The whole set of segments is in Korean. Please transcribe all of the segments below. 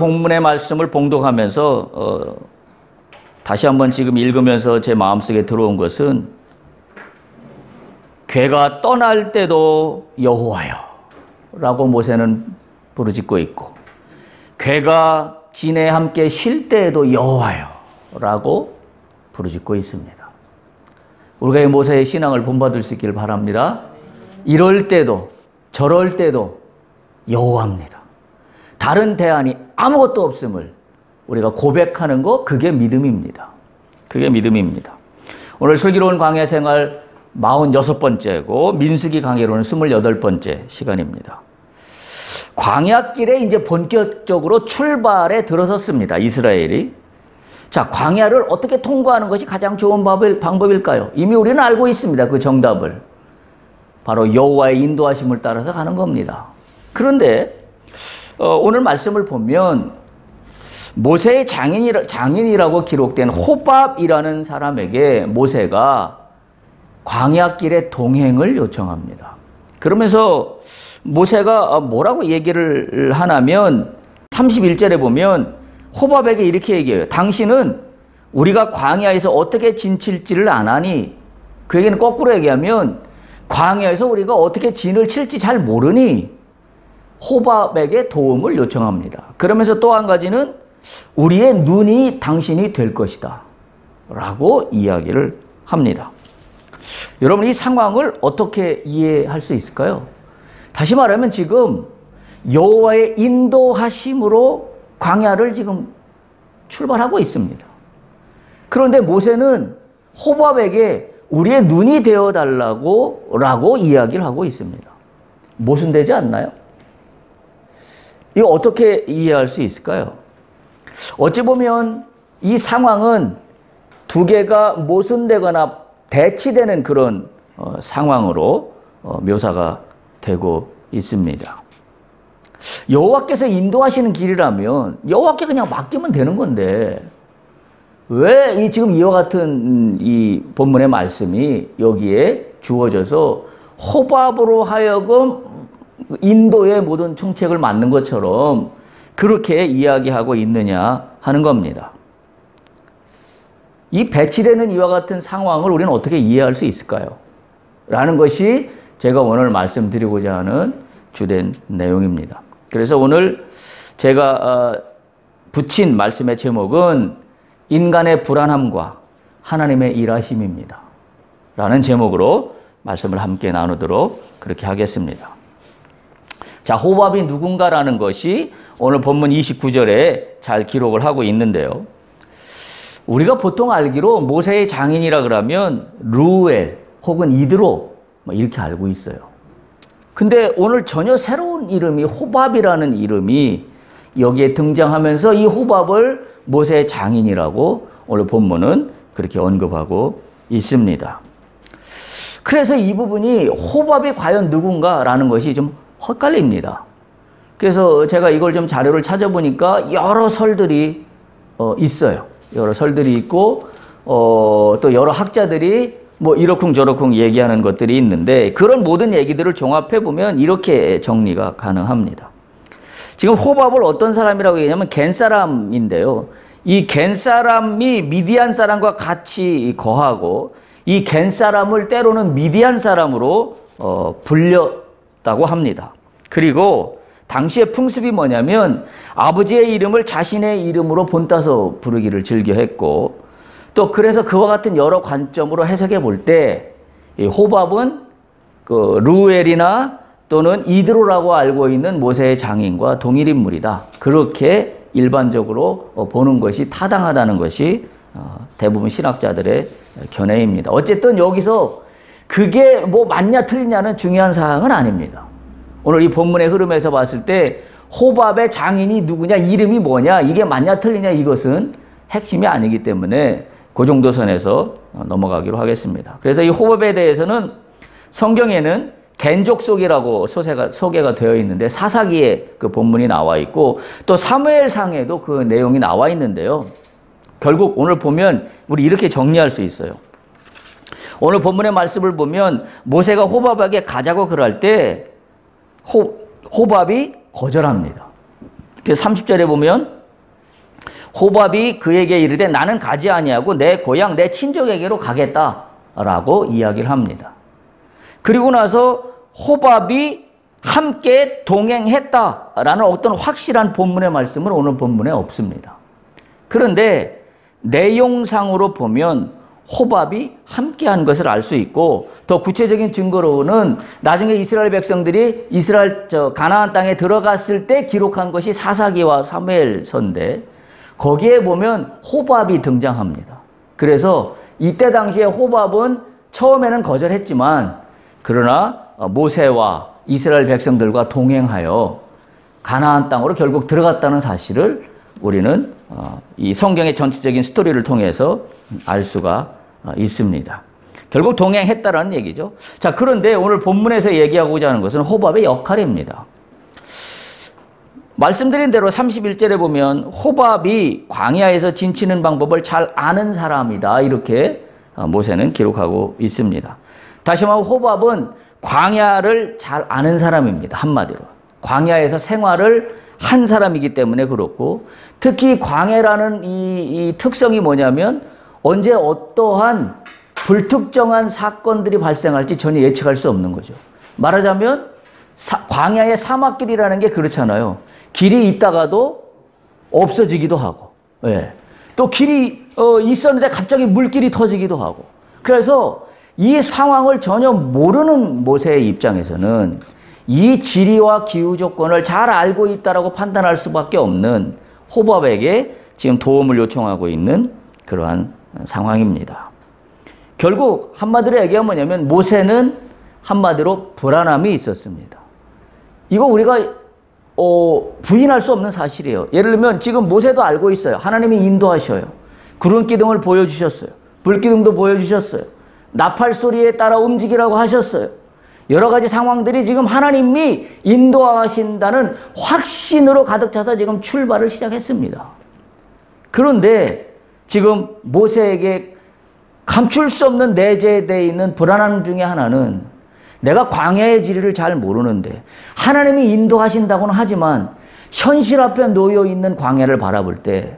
본문의 말씀을 봉독하면서 다시 한번 지금 읽으면서 제 마음속에 들어온 것은 괴가 떠날 때도 여호와여 라고 모세는 부르짖고 있고, 괴가 진에 함께 쉴 때에도 여호와여 라고 부르짖고 있습니다. 우리가 이 모세의 신앙을 본받을 수 있기를 바랍니다. 이럴 때도 저럴 때도 여호와입니다. 다른 대안이 아무것도 없음을 우리가 고백하는 거, 그게 믿음입니다. 그게 믿음입니다. 오늘 슬기로운 광야 생활 46번째고 민수기 강해로는 28번째 시간입니다. 광야길에 이제 본격적으로 출발에 들어섰습니다. 이스라엘이. 자, 광야를 어떻게 통과하는 것이 가장 좋은 방법일까요? 이미 우리는 알고 있습니다. 그 정답을. 바로 여호와의 인도하심을 따라서 가는 겁니다. 그런데 오늘 말씀을 보면 모세의 장인이라고 기록된 호밥이라는 사람에게 모세가 광야길의 동행을 요청합니다. 그러면서 모세가 뭐라고 얘기를 하냐면 31절에 보면 호밥에게 이렇게 얘기해요. 당신은 우리가 광야에서 어떻게 진칠지를 안 하니, 그에게는 거꾸로 얘기하면 광야에서 우리가 어떻게 진을 칠지 잘 모르니 호밥에게 도움을 요청합니다. 그러면서 또 한 가지는 우리의 눈이 당신이 될 것이다 라고 이야기를 합니다. 여러분, 이 상황을 어떻게 이해할 수 있을까요? 다시 말하면 지금 여호와의 인도하심으로 광야를 지금 출발하고 있습니다. 그런데 모세는 호밥에게 우리의 눈이 되어달라고 라고 이야기를 하고 있습니다. 모순되지 않나요? 이거 어떻게 이해할 수 있을까요? 어찌 보면 이 상황은 두 개가 모순되거나 대치되는 그런 상황으로 묘사가 되고 있습니다. 여호와께서 인도하시는 길이라면 여호와께 그냥 맡기면 되는 건데, 왜 지금 이와 같은 이 본문의 말씀이 여기에 주어져서 호밥으로 하여금 인도의 모든 정책을 맡는 것처럼 그렇게 이야기하고 있느냐 하는 겁니다. 이 배치되는 이와 같은 상황을 우리는 어떻게 이해할 수 있을까요? 라는 것이 제가 오늘 말씀드리고자 하는 주된 내용입니다. 그래서 오늘 제가 붙인 말씀의 제목은 인간의 불안함과 하나님의 일하심입니다. 라는 제목으로 말씀을 함께 나누도록 그렇게 하겠습니다. 자, 호밥이 누군가라는 것이 오늘 본문 29절에 잘 기록을 하고 있는데요. 우리가 보통 알기로 모세의 장인이라 그러면 루엘 혹은 이드로 이렇게 알고 있어요. 근데 오늘 전혀 새로운 이름이 호밥이라는 이름이 여기에 등장하면서 이 호밥을 모세의 장인이라고 오늘 본문은 그렇게 언급하고 있습니다. 그래서 이 부분이 호밥이 과연 누군가라는 것이 좀 헛갈립니다. 그래서 제가 이걸 좀 자료를 찾아보니까 여러 설들이 있어요. 여러 설들이 있고 또 여러 학자들이 이러쿵저러쿵 얘기하는 것들이 있는데, 그런 모든 얘기들을 종합해 보면 이렇게 정리가 가능합니다. 지금 호밥을 어떤 사람이라고 얘기하냐면 겐 사람인데요. 이 겐 사람이 미디안 사람과 같이 거하고 이 겐 사람을 때로는 미디안 사람으로 불렸다고 합니다. 그리고 당시의 풍습이 뭐냐면 아버지의 이름을 자신의 이름으로 본따서 부르기를 즐겨했고, 또 그래서 그와 같은 여러 관점으로 해석해 볼 때 이 호밥은 그 루엘이나 또는 이드로라고 알고 있는 모세의 장인과 동일 인물이다. 그렇게 일반적으로 보는 것이 타당하다는 것이 대부분 신학자들의 견해입니다. 어쨌든 여기서 그게 맞냐 틀리냐는 중요한 사항은 아닙니다. 오늘 이 본문의 흐름에서 봤을 때 호밥의 장인이 누구냐, 이름이 뭐냐, 이게 맞냐 틀리냐, 이것은 핵심이 아니기 때문에 그 정도 선에서 넘어가기로 하겠습니다. 그래서 이 호밥에 대해서는 성경에는 겐족속이라고 소개가 되어 있는데 사사기에 그 본문이 나와 있고 또 사무엘상에도 그 내용이 나와 있는데요. 결국 오늘 보면 우리 이렇게 정리할 수 있어요. 오늘 본문의 말씀을 보면 모세가 호밥에게 가자고 그럴 때 호밥이 거절합니다. 그래서 30절에 보면 호밥이 그에게 이르되 나는 가지 아니하고 내 고향 내 친족에게로 가겠다라고 이야기를 합니다. 그리고 나서 호밥이 함께 동행했다라는 어떤 확실한 본문의 말씀은 오늘 본문에 없습니다. 그런데 내용상으로 보면 호밥이 함께한 것을 알 수 있고 더 구체적인 증거로는 나중에 이스라엘 백성들이 가나안 땅에 들어갔을 때 기록한 것이 사사기와 사무엘서인데 거기에 보면 호밥이 등장합니다. 그래서 이때 당시에 호밥은 처음에는 거절했지만 그러나 모세와 이스라엘 백성들과 동행하여 가나안 땅으로 결국 들어갔다는 사실을 우리는 이 성경의 전체적인 스토리를 통해서 알 수가 있습니다. 결국 동행했다라는 얘기죠. 자, 그런데 오늘 본문에서 얘기하고자 하는 것은 호밥의 역할입니다. 말씀드린 대로 31절에 보면 호밥이 광야에서 진치는 방법을 잘 아는 사람이다. 이렇게 모세는 기록하고 있습니다. 다시 말하면 호밥은 광야를 잘 아는 사람입니다. 한마디로. 광야에서 생활을 한 사람이기 때문에 그렇고 특히 광야라는 이 특성이 뭐냐면 언제 어떠한 불특정한 사건들이 발생할지 전혀 예측할 수 없는 거죠. 말하자면 광야의 사막길이라는 게 그렇잖아요. 길이 있다가도 없어지기도 하고, 예. 또 길이 있었는데 갑자기 물길이 터지기도 하고. 그래서 이 상황을 전혀 모르는 모세의 입장에서는 이 지리와 기후 조건을 잘 알고 있다라고 판단할 수밖에 없는 호밥에게 지금 도움을 요청하고 있는 그러한 상황입니다. 결국 한마디로 얘기하면 뭐냐면 모세는 한마디로 불안함이 있었습니다. 이거 우리가 부인할 수 없는 사실이에요. 예를 들면 지금 모세도 알고 있어요. 하나님이 인도하셔요. 구름 기둥을 보여주셨어요. 불기둥도 보여주셨어요. 나팔 소리에 따라 움직이라고 하셨어요. 여러 가지 상황들이 지금 하나님이 인도하신다는 확신으로 가득 차서 지금 출발을 시작했습니다. 그런데 지금 모세에게 감출 수 없는 내재되어 있는 불안함 중에 하나는 내가 광야의 지리를 잘 모르는데 하나님이 인도하신다고는 하지만 현실 앞에 놓여 있는 광야를 바라볼 때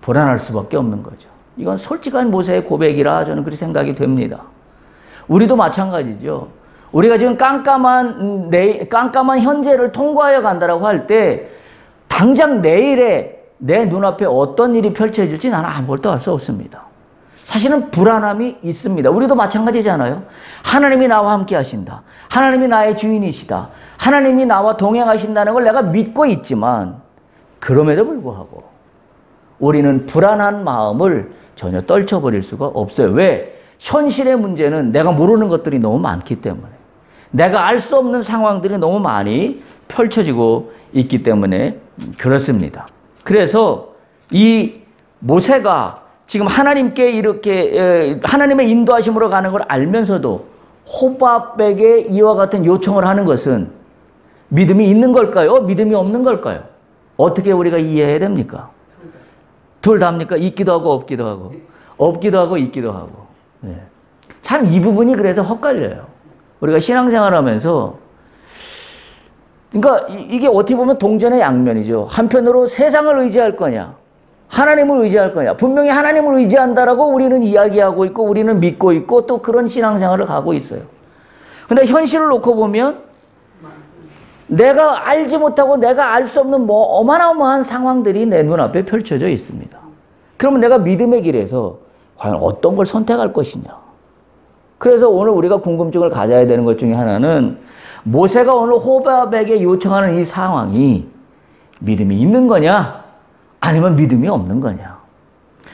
불안할 수밖에 없는 거죠. 이건 솔직한 모세의 고백이라 저는 그렇게 생각이 됩니다. 우리도 마찬가지죠. 우리가 지금 깜깜한 현재를 통과하여 간다라고 할 때 당장 내일에 내 눈앞에 어떤 일이 펼쳐질지 나는 아무것도 알 수 없습니다. 사실은 불안함이 있습니다. 우리도 마찬가지잖아요. 하나님이 나와 함께 하신다. 하나님이 나의 주인이시다. 하나님이 나와 동행하신다는 걸 내가 믿고 있지만 그럼에도 불구하고 우리는 불안한 마음을 전혀 떨쳐버릴 수가 없어요. 왜? 현실의 문제는 내가 모르는 것들이 너무 많기 때문에 내가 알 수 없는 상황들이 너무 많이 펼쳐지고 있기 때문에 그렇습니다. 그래서 이 모세가 지금 하나님께 이렇게 하나님의 인도하심으로 가는 걸 알면서도 호밥에게 이와 같은 요청을 하는 것은 믿음이 있는 걸까요? 믿음이 없는 걸까요? 어떻게 우리가 이해해야 됩니까? 둘 다입니까? 있기도 하고 없기도 하고 없기도 하고 있기도 하고. 네. 참 이 부분이 그래서 헛갈려요. 우리가 신앙생활하면서 그러니까 이게 어떻게 보면 동전의 양면이죠. 한편으로 세상을 의지할 거냐 하나님을 의지할 거냐. 분명히 하나님을 의지한다라고 우리는 이야기하고 있고 우리는 믿고 있고 또 그런 신앙생활을 가고 있어요. 그런데 현실을 놓고 보면 내가 알지 못하고 내가 알 수 없는 어마어마한 상황들이 내 눈앞에 펼쳐져 있습니다. 그러면 내가 믿음의 길에서 과연 어떤 걸 선택할 것이냐. 그래서 오늘 우리가 궁금증을 가져야 되는 것 중에 하나는 모세가 오늘 호밥에게 요청하는 이 상황이 믿음이 있는 거냐 아니면 믿음이 없는 거냐.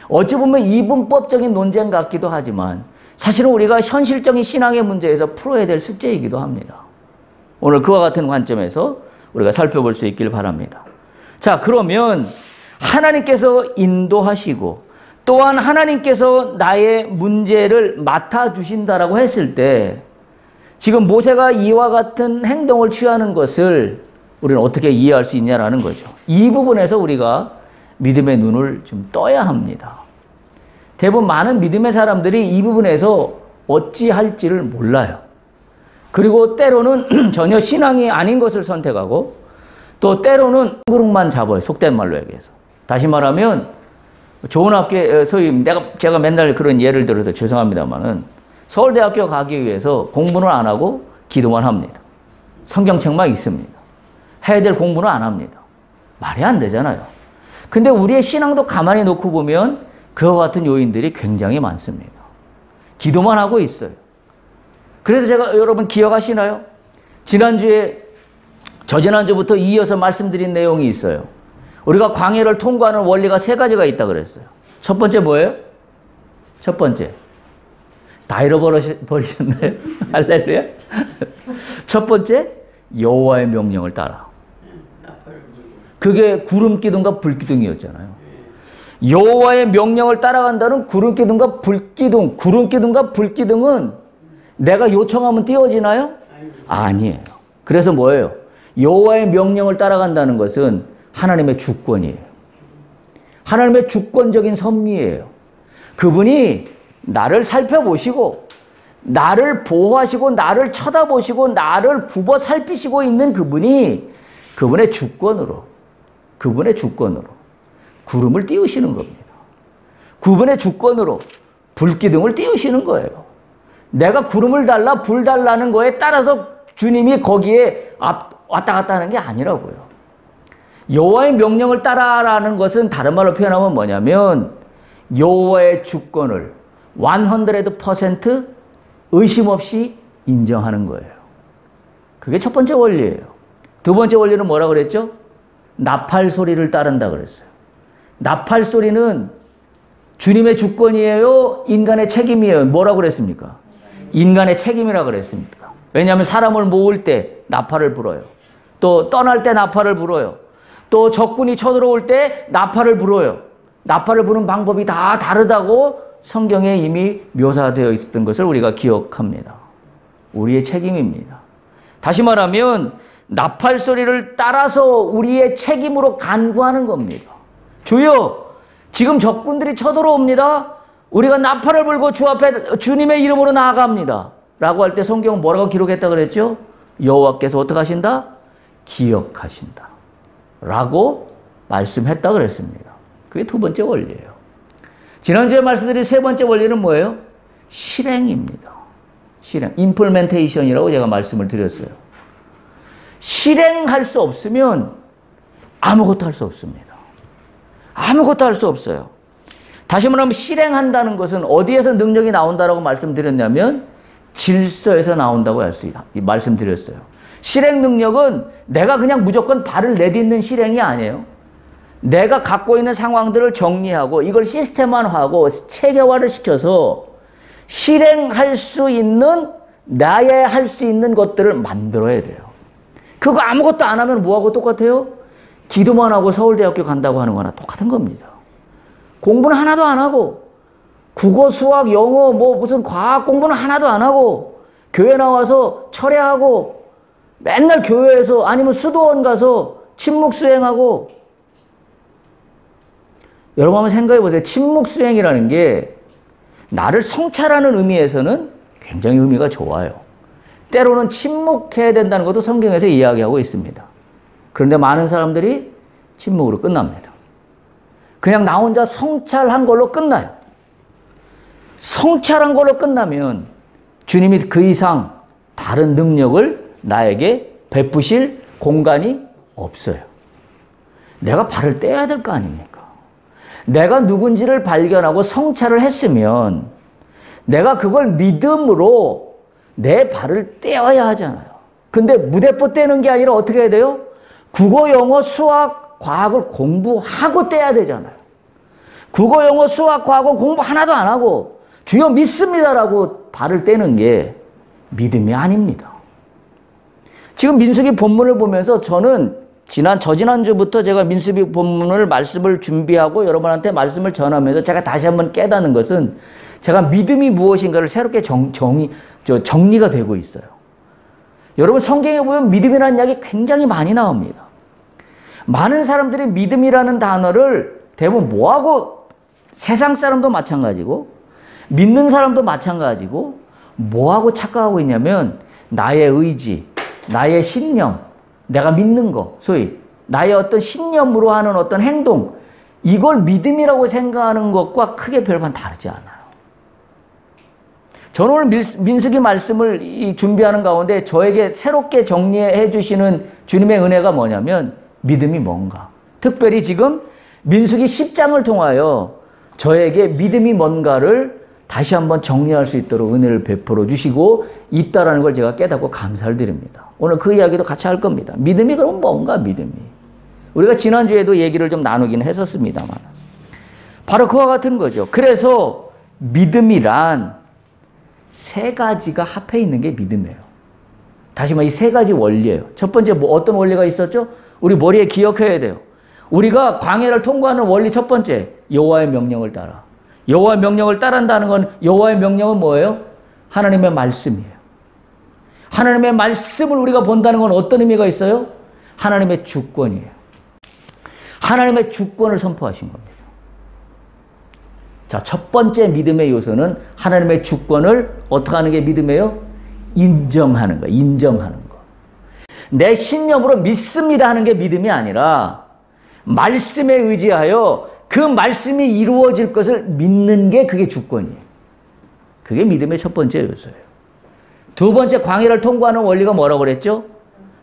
어찌 보면 이분법적인 논쟁 같기도 하지만 사실은 우리가 현실적인 신앙의 문제에서 풀어야 될 숙제이기도 합니다. 오늘 그와 같은 관점에서 우리가 살펴볼 수 있길 바랍니다. 자, 그러면 하나님께서 인도하시고 또한 하나님께서 나의 문제를 맡아주신다라고 했을 때 지금 모세가 이와 같은 행동을 취하는 것을 우리는 어떻게 이해할 수 있냐라는 거죠. 이 부분에서 우리가 믿음의 눈을 좀 떠야 합니다. 대부분 많은 믿음의 사람들이 이 부분에서 어찌할지를 몰라요. 그리고 때로는 전혀 신앙이 아닌 것을 선택하고 또 때로는 그릇만 잡아요. 속된 말로 얘기해서. 다시 말하면 좋은 학교에 소위 제가 맨날 그런 예를 들어서 죄송합니다만은 서울대학교 가기 위해서 공부는 안 하고 기도만 합니다. 성경책만 있습니다. 해야 될 공부는 안 합니다. 말이 안 되잖아요. 근데 우리의 신앙도 가만히 놓고 보면 그와 같은 요인들이 굉장히 많습니다. 기도만 하고 있어요. 그래서 제가 여러분 기억하시나요? 저지난주부터 이어서 말씀드린 내용이 있어요. 우리가 광야를 통과하는 원리가 3가지가 있다 그랬어요. 첫 번째 뭐예요? 첫 번째. 다 잃어버리셨나요? 할렐루야. 첫 번째, 여호와의 명령을 따라. 그게 구름기둥과 불기둥이었잖아요. 여호와의 명령을 따라간다는 구름기둥과 불기둥, 구름기둥과 불기둥은 내가 요청하면 띄워지나요? 아니에요. 그래서 뭐예요? 여호와의 명령을 따라간다는 것은 하나님의 주권이에요. 하나님의 주권적인 섭리예요. 그분이 나를 살펴보시고 나를 보호하시고 나를 쳐다보시고 나를 굽어 살피시고 있는 그분이 그분의 주권으로 구름을 띄우시는 겁니다. 그분의 주권으로 불기둥을 띄우시는 거예요. 내가 구름을 달라 불 달라는 거에 따라서 주님이 거기에 왔다 갔다 하는 게 아니라고요. 여호와의 명령을 따라라는 것은 다른 말로 표현하면 뭐냐면 여호와의 주권을 100% 의심 없이 인정하는 거예요. 그게 첫 번째 원리예요. 두 번째 원리는 뭐라 그랬죠? 나팔 소리를 따른다 그랬어요. 나팔 소리는 주님의 주권이에요? 인간의 책임이에요? 뭐라고 그랬습니까? 인간의 책임이라고 그랬습니까? 왜냐하면 사람을 모을 때 나팔을 불어요. 또 떠날 때 나팔을 불어요. 또 적군이 쳐들어올 때 나팔을 불어요. 나팔을 부는 방법이 다 다르다고 성경에 이미 묘사되어 있었던 것을 우리가 기억합니다. 우리의 책임입니다. 다시 말하면 나팔 소리를 따라서 우리의 책임으로 간구하는 겁니다. 주여, 지금 적군들이 쳐들어옵니다. 우리가 나팔을 불고 주 앞에 주님의 이름으로 나아갑니다. 라고 할 때 성경은 뭐라고 기록했다 그랬죠? 여호와께서 어떻게 하신다? 기억하신다. 라고 말씀했다 그랬습니다. 그게 두 번째 원리예요. 지난주에 말씀드린 세 번째 원리는 뭐예요? 실행입니다. 실행. 임플멘테이션이라고 제가 말씀을 드렸어요. 실행할 수 없으면 아무것도 할 수 없습니다. 아무것도 할 수 없어요. 다시 말하면 실행한다는 것은 어디에서 능력이 나온다라고 말씀드렸냐면 질서에서 나온다고 말씀드렸어요. 실행 능력은 내가 그냥 무조건 발을 내딛는 실행이 아니에요. 내가 갖고 있는 상황들을 정리하고 이걸 시스템화하고 체계화를 시켜서 실행할 수 있는 나의 할 수 있는 것들을 만들어야 돼요. 그거 아무것도 안 하면 뭐하고 똑같아요? 기도만 하고 서울대학교 간다고 하는 거나 똑같은 겁니다. 공부는 하나도 안 하고 국어, 수학, 영어, 무슨 과학 공부는 하나도 안 하고 교회 나와서 철야하고 맨날 교회에서 아니면 수도원 가서 침묵 수행하고 여러분 한번 생각해 보세요. 침묵 수행이라는 게 나를 성찰하는 의미에서는 굉장히 의미가 좋아요. 때로는 침묵해야 된다는 것도 성경에서 이야기하고 있습니다. 그런데 많은 사람들이 침묵으로 끝납니다. 그냥 나 혼자 성찰한 걸로 끝나요. 성찰한 걸로 끝나면 주님이 그 이상 다른 능력을 나에게 베푸실 공간이 없어요. 내가 발을 떼야 될 거 아닙니까? 내가 누군지를 발견하고 성찰을 했으면 내가 그걸 믿음으로 내 발을 떼어야 하잖아요. 근데 무대포 떼는 게 아니라 어떻게 해야 돼요? 국어, 영어, 수학, 과학을 공부하고 떼야 되잖아요. 국어, 영어, 수학, 과학은 공부 하나도 안 하고 주여 믿습니다라고 발을 떼는 게 믿음이 아닙니다. 지금 민수기 본문을 보면서 저는 저지난주부터 제가 민수기 본문을 말씀을 준비하고 여러분한테 말씀을 전하면서 제가 다시 한번 깨닫는 것은 제가 믿음이 무엇인가를 새롭게 정리가 되고 있어요. 여러분 성경에 보면 믿음이라는 이야기 굉장히 많이 나옵니다. 많은 사람들이 믿음이라는 단어를 대부분 뭐하고 세상 사람도 마찬가지고 믿는 사람도 마찬가지고 뭐하고 착각하고 있냐면 나의 의지, 나의 신념, 내가 믿는 거, 소위 나의 어떤 신념으로 하는 어떤 행동, 이걸 믿음이라고 생각하는 것과 크게 별반 다르지 않아요. 저는 오늘 민수기 말씀을 준비하는 가운데 저에게 새롭게 정리해 주시는 주님의 은혜가 뭐냐면 믿음이 뭔가. 특별히 지금 민수기 10장을 통하여 저에게 믿음이 뭔가를 다시 한번 정리할 수 있도록 은혜를 베풀어 주시고 있다라는 걸 제가 깨닫고 감사를 드립니다. 오늘 그 이야기도 같이 할 겁니다. 믿음이 그럼 뭔가 믿음이. 우리가 지난주에도 얘기를 좀 나누긴 했었습니다만 바로 그와 같은 거죠. 그래서 믿음이란 세 가지가 합해 있는 게 믿음이에요. 다시 말해 이 세 가지 원리예요. 첫 번째 뭐 어떤 원리가 있었죠? 우리 머리에 기억해야 돼요. 우리가 광야를 통과하는 원리 첫 번째, 여호와의 명령을 따라. 여호와의 명령을 따른다는 건 여호와의 명령은 뭐예요? 하나님의 말씀이에요. 하나님의 말씀을 우리가 본다는 건 어떤 의미가 있어요? 하나님의 주권이에요. 하나님의 주권을 선포하신 겁니다. 자, 첫 번째 믿음의 요소는 하나님의 주권을 어떻게 하는 게 믿음이에요? 인정하는 거예요. 인정하는 거. 내 신념으로 믿습니다 하는 게 믿음이 아니라 말씀에 의지하여 그 말씀이 이루어질 것을 믿는 게 그게 주권이에요. 그게 믿음의 첫 번째 요소예요. 두 번째 광야를 통과하는 원리가 뭐라고 그랬죠?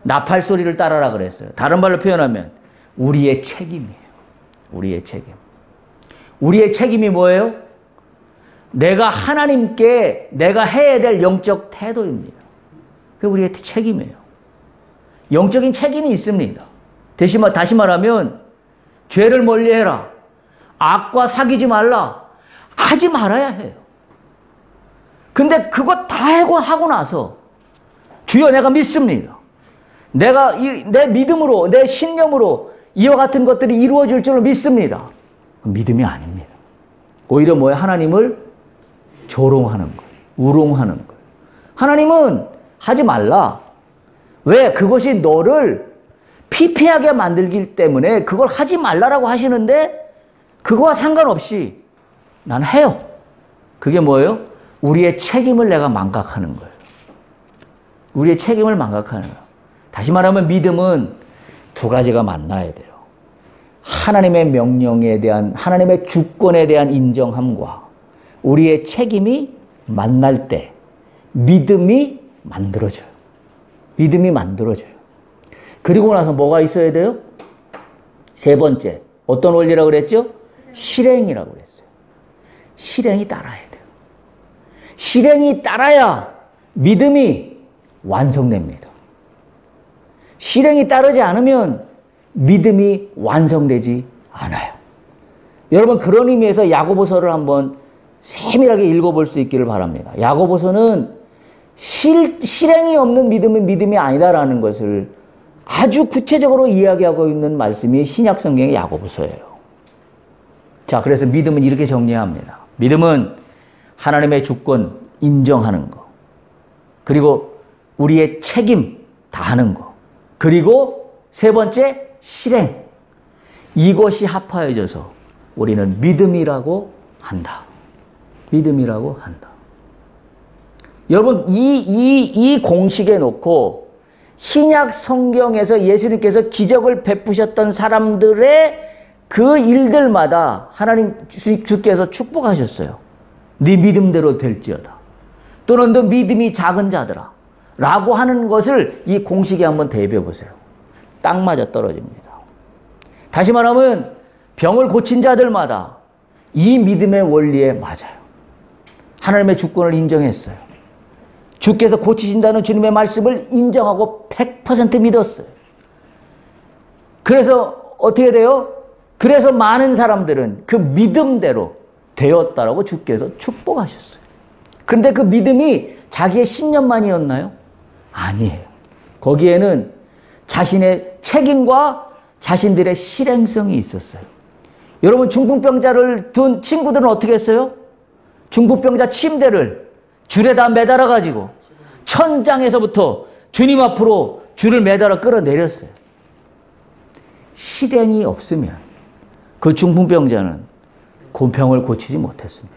나팔 소리를 따라라 그랬어요. 다른 말로 표현하면 우리의 책임이에요. 우리의 책임. 우리의 책임이 뭐예요? 내가 하나님께 내가 해야 될 영적 태도입니다. 그게 우리의 책임이에요. 영적인 책임이 있습니다. 다시 말하면 죄를 멀리해라. 악과 사귀지 말라. 하지 말아야 해요. 근데 그거 다 하고 나서 주여 내가 믿습니다. 내가 내 믿음으로 내 신념으로 이와 같은 것들이 이루어질 줄을 믿습니다. 믿음이 아닙니다. 오히려 뭐예요? 하나님을 조롱하는 거예요. 우롱하는 거예요. 하나님은 하지 말라. 왜? 그것이 너를 피폐하게 만들기 때문에 그걸 하지 말라라고 하시는데 그거와 상관없이 난 해요. 그게 뭐예요? 우리의 책임을 내가 망각하는 거예요. 우리의 책임을 망각하는 거예요. 다시 말하면 믿음은 두 가지가 만나야 돼요. 하나님의 명령에 대한 하나님의 주권에 대한 인정함과 우리의 책임이 만날 때 믿음이 만들어져요. 믿음이 만들어져요. 그리고 나서 뭐가 있어야 돼요? 세 번째, 어떤 원리라고 그랬죠? 실행이라고 그랬어요. 실행이 따라야 돼요. 실행이 따라야 믿음이 완성됩니다. 실행이 따르지 않으면 믿음이 완성되지 않아요. 여러분 그런 의미에서 야고보서를 한번 세밀하게 읽어볼 수 있기를 바랍니다. 야고보서는 실행이 없는 믿음은 믿음이 아니다라는 것을 아주 구체적으로 이야기하고 있는 말씀이 신약 성경의 야고보서예요. 자, 그래서 믿음은 이렇게 정리합니다. 믿음은 하나님의 주권 인정하는 거, 그리고 우리의 책임 다하는 거, 그리고 세 번째 실행. 이것이 합하여져서 우리는 믿음이라고 한다. 믿음이라고 한다. 여러분 이 공식에 놓고 신약 성경에서 예수님께서 기적을 베푸셨던 사람들의 그 일들마다 하나님 주께서 축복하셨어요. 네 믿음대로 될지어다. 또는 너 믿음이 작은 자들아 라고 하는 것을 이 공식에 한번 대비해 보세요. 딱 맞아 떨어집니다. 다시 말하면 병을 고친 자들마다 이 믿음의 원리에 맞아요. 하나님의 주권을 인정했어요. 주께서 고치신다는 주님의 말씀을 인정하고 100% 믿었어요. 그래서 어떻게 돼요? 그래서 많은 사람들은 그 믿음대로 되었다라고 주께서 축복하셨어요. 그런데 그 믿음이 자기의 신념만이었나요? 아니에요. 거기에는 자신의 책임과 자신들의 실행성이 있었어요. 여러분 중풍병자를 둔 친구들은 어떻게 했어요? 중풍병자 침대를 줄에다 매달아 가지고 천장에서부터 주님 앞으로 줄을 매달아 끌어내렸어요. 실행이 없으면 그 중풍병자는 곤병을 고치지 못했습니다.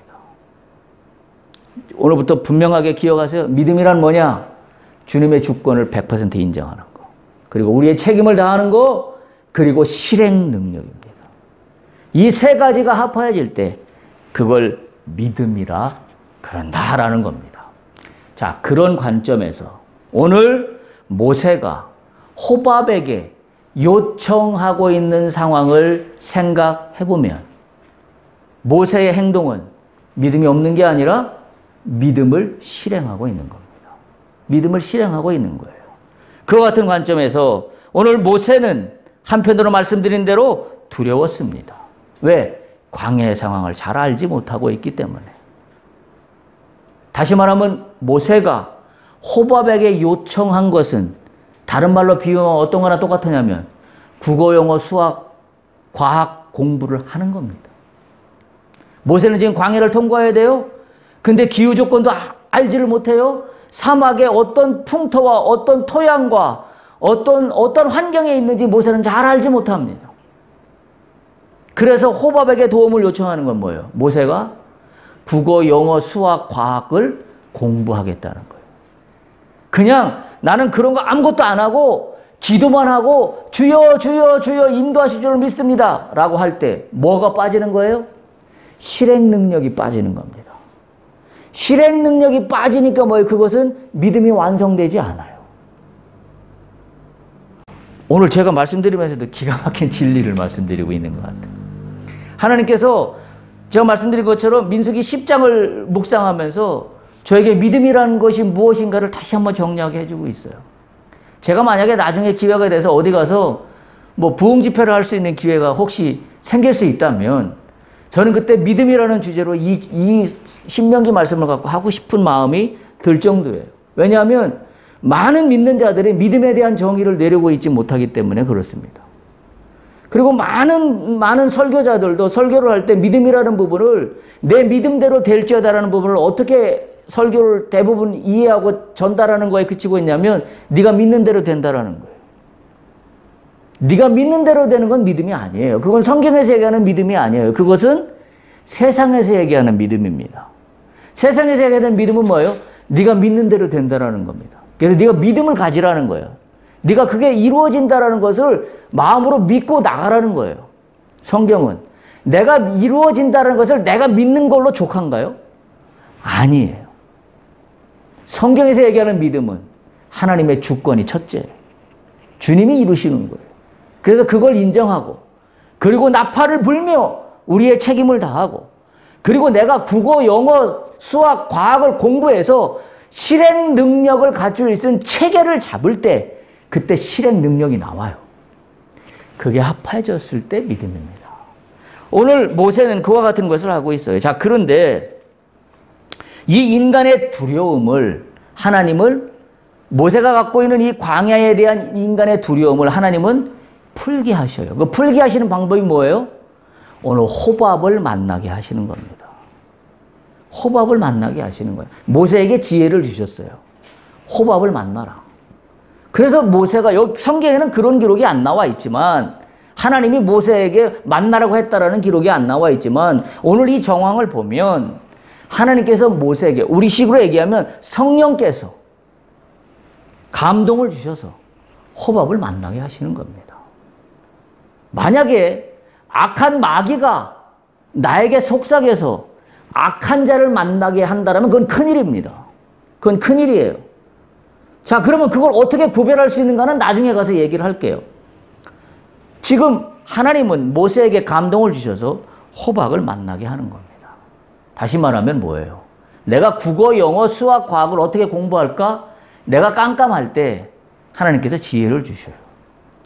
오늘부터 분명하게 기억하세요. 믿음이란 뭐냐? 주님의 주권을 100% 인정하는 거. 그리고 우리의 책임을 다하는 거, 그리고 실행 능력입니다. 이 세 가지가 합해질 때 그걸 믿음이라 그런다라는 겁니다. 자, 그런 관점에서 오늘 모세가 호밥에게 요청하고 있는 상황을 생각해 보면 모세의 행동은 믿음이 없는 게 아니라 믿음을 실행하고 있는 겁니다. 믿음을 실행하고 있는 거예요. 그와 같은 관점에서 오늘 모세는 한편으로 말씀드린 대로 두려웠습니다. 왜? 광야의 상황을 잘 알지 못하고 있기 때문에. 다시 말하면 모세가 호밥에게 요청한 것은 다른 말로 비유하면 어떤 거나 똑같으냐면 국어, 영어, 수학, 과학 공부를 하는 겁니다. 모세는 지금 광야를 통과해야 돼요. 근데 기후 조건도 알지를 못해요. 사막에 어떤 풍토와 어떤 토양과 어떤 환경에 있는지 모세는 잘 알지 못합니다. 그래서 호밥에게 도움을 요청하는 건 뭐예요? 모세가 국어, 영어, 수학, 과학을 공부하겠다는 거예요. 그냥 나는 그런 거 아무것도 안 하고 기도만 하고 주여 주여 주여 인도하실 줄 믿습니다 라고 할 때 뭐가 빠지는 거예요? 실행 능력이 빠지는 겁니다. 실행 능력이 빠지니까 뭐예요? 그것은 믿음이 완성되지 않아요. 오늘 제가 말씀드리면서도 기가 막힌 진리를 말씀드리고 있는 것 같아요. 하나님께서 제가 말씀드린 것처럼 민수기 10장을 묵상하면서 저에게 믿음이라는 것이 무엇인가를 다시 한번 정리하게 해주고 있어요. 제가 만약에 나중에 기회가 돼서 어디 가서 뭐 부흥 집회를 할 수 있는 기회가 혹시 생길 수 있다면 저는 그때 믿음이라는 주제로 이 신명기 말씀을 갖고 하고 싶은 마음이 들 정도예요. 왜냐하면 많은 믿는 자들이 믿음에 대한 정의를 내리고 있지 못하기 때문에 그렇습니다. 그리고 많은 설교자들도 설교를 할 때 믿음이라는 부분을 내 믿음대로 될지어다라는 부분을 어떻게 설교를 대부분 이해하고 전달하는 거에 그치고 있냐면 네가 믿는 대로 된다라는 거예요. 네가 믿는 대로 되는 건 믿음이 아니에요. 그건 성경에서 얘기하는 믿음이 아니에요. 그것은 세상에서 얘기하는 믿음입니다. 세상에서 얘기하는 믿음은 뭐예요? 네가 믿는 대로 된다라는 겁니다. 그래서 네가 믿음을 가지라는 거예요. 네가 그게 이루어진다라는 것을 마음으로 믿고 나가라는 거예요. 성경은 내가 이루어진다는 것을 내가 믿는 걸로 족한가요? 아니에요. 성경에서 얘기하는 믿음은 하나님의 주권이 첫째예요. 주님이 이루시는 거예요. 그래서 그걸 인정하고 그리고 나팔을 불며 우리의 책임을 다하고 그리고 내가 국어, 영어, 수학, 과학을 공부해서 실행 능력을 가지고 있는 체계를 잡을 때 그때 실행 능력이 나와요. 그게 합해졌을 때 믿음입니다. 오늘 모세는 그와 같은 것을 하고 있어요. 자, 그런데 이 인간의 두려움을 하나님을 모세가 갖고 있는 이 광야에 대한 인간의 두려움을 하나님은 풀게 하셔요. 그 풀게 하시는 방법이 뭐예요? 오늘 호밥을 만나게 하시는 겁니다. 호밥을 만나게 하시는 거예요. 모세에게 지혜를 주셨어요. 호밥을 만나라. 그래서 모세가 여기 성경에는 그런 기록이 안 나와 있지만 하나님이 모세에게 만나라고 했다라는 기록이 안 나와 있지만 오늘 이 정황을 보면 하나님께서 모세에게 우리식으로 얘기하면 성령께서 감동을 주셔서 호밥을 만나게 하시는 겁니다. 만약에 악한 마귀가 나에게 속삭여서 악한 자를 만나게 한다면 그건 큰일입니다. 그건 큰일이에요. 자, 그러면 그걸 어떻게 구별할 수 있는가는 나중에 가서 얘기를 할게요. 지금 하나님은 모세에게 감동을 주셔서 호박을 만나게 하는 겁니다. 다시 말하면 뭐예요? 내가 국어, 영어, 수학, 과학을 어떻게 공부할까? 내가 깜깜할 때 하나님께서 지혜를 주셔요.